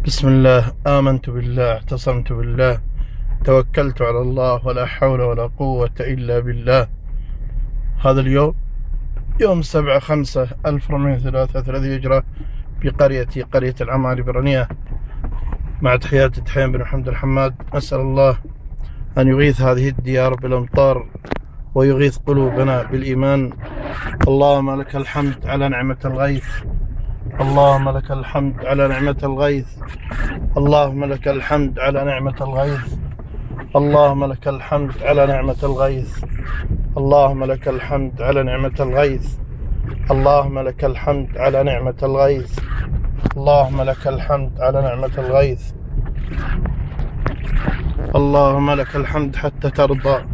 بسم الله. آمنت بالله، اعتصمت بالله، توكلت على الله، ولا حول ولا قوة إلا بالله. هذا اليوم يوم 7/5/1433 هجرة بقريتي، قرية العماري برنية، مع تحيات دحيم بن محمد الحماد. نسأل الله أن يغيث هذه الديار بالامطار ويغيث قلوبنا بالإيمان. اللهم لك الحمد على نعمة الغيث، اللهم لك الحمد على نعمة الغيث، اللهم لك الحمد على نعمة الغيث، اللهم لك الحمد على نعمة الغيث، اللهم لك الحمد على نعمة الغيث، اللهم لك الحمد على نعمة الغيث، اللهم لك الحمد على نعمة الغيث، اللهم لك الحمد حتى ترضى،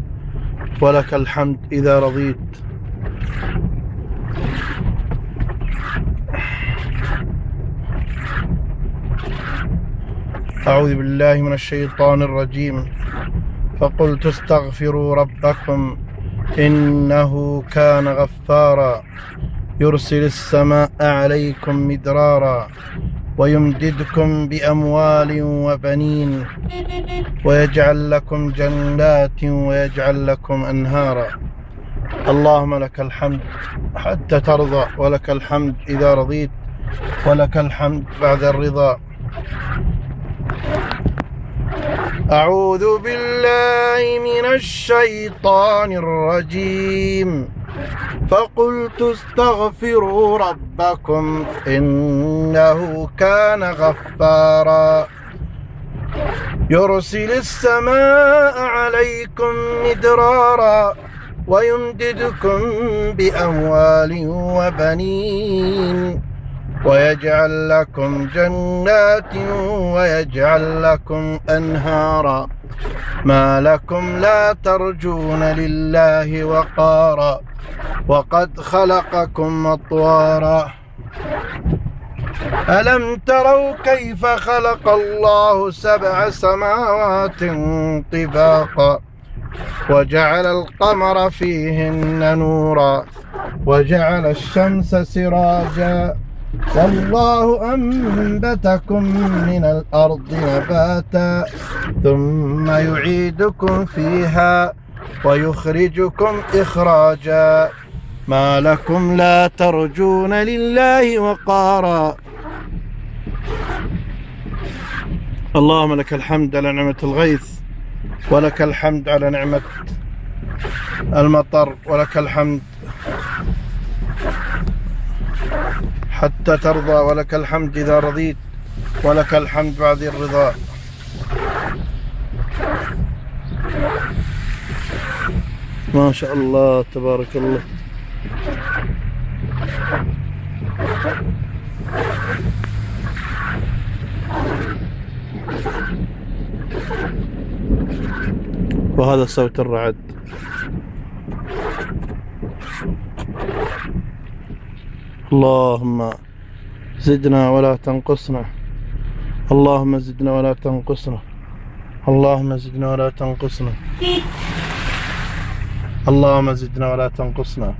ولك الحمد إذا رضيت. أعوذ بالله من الشيطان الرجيم. فقلت استغفروا ربكم إنه كان غفارا يرسل السماء عليكم مدرارا ويمددكم بأموال وبنين ويجعل لكم جنات ويجعل لكم أنهارا. اللهم لك الحمد حتى ترضى، ولك الحمد إذا رضيت، ولك الحمد بعد الرضا. أعوذ بالله من الشيطان الرجيم. فقلت استغفروا ربكم إنه كان غفارا يرسل السماء عليكم مدرارا ويمددكم بأموال وبنين ويجعل لكم جنات ويجعل لكم أنهارا. ما لكم لا ترجون لله وقارا وقد خلقكم أطوارا. ألم تروا كيف خلق الله 7 سماوات طباقا وجعل القمر فيهن نورا وجعل الشمس سراجا والله أنبتكم من الأرض نباتا ثم يعيدكم فيها ويخرجكم إخراجا. ما لكم لا ترجون لله وقارا. اللهم لك الحمد على نعمة الغيث، ولك الحمد على نعمة المطر، ولك الحمد حتى ترضى، ولك الحمد إذا رضيت، ولك الحمد بعد الرضا. ما شاء الله تبارك الله. وهذا صوت الرعد. اللهم زدنا ولا تنقصنا، اللهم زدنا ولا تنقصنا، اللهم زدنا ولا تنقصنا، اللهم زدنا ولا تنقصنا.